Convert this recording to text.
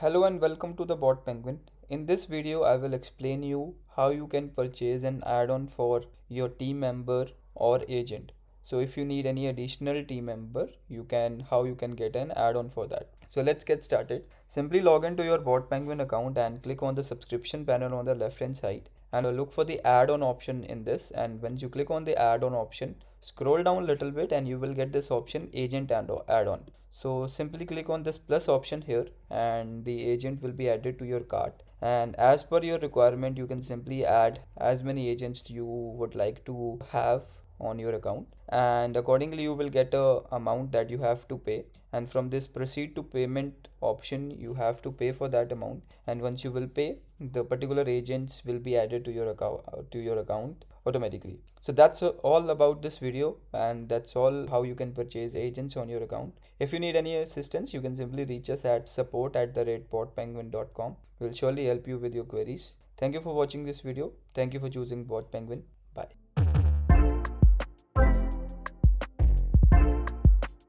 Hello and welcome to the BotPenguin. In this video, I will explain you how you can purchase an add-on for your team member or agent. So if you need any additional team member, how you can get an add-on for that. So let's get started. Simply log into your BotPenguin account and click on the subscription panel on the left hand side and look for the add-on option in this. And once you click on the add-on option, scroll down a little bit and you will get this option Agent Add-on. So simply click on this plus option here and the agent will be added to your cart, and as per your requirement you can simply add as many agents you would like to have on your account, and accordingly you will get a amount that you have to pay, and from this proceed to payment option you have to pay for that amount, and once you will pay, the particular agents will be added to your account automatically. So that's all about this video, and that's all how you can purchase agents on your account. If you need any assistance, you can simply reach us at support@botpenguin.com. We'll surely help you with your queries. Thank you for watching this video. Thank you for choosing BotPenguin.